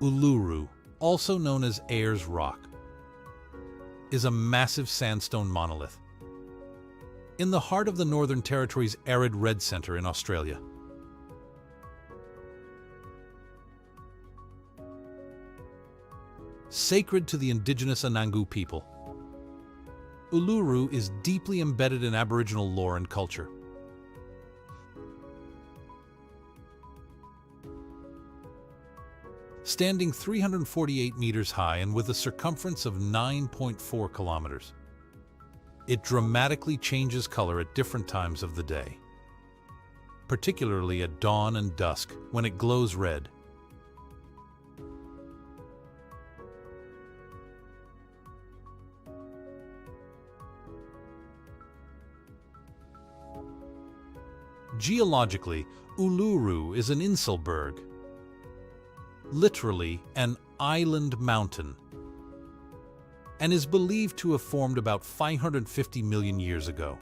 Uluru, also known as Ayers Rock, is a massive sandstone monolith in the heart of the Northern Territory's arid red centre in Australia. Sacred to the indigenous Anangu people, Uluru is deeply embedded in Aboriginal lore and culture. Standing 348 meters high and with a circumference of 9.4 kilometers, it dramatically changes color at different times of the day, particularly at dawn and dusk when it glows red. Geologically, Uluru is an inselberg, literally an island mountain, and is believed to have formed about 550 million years ago.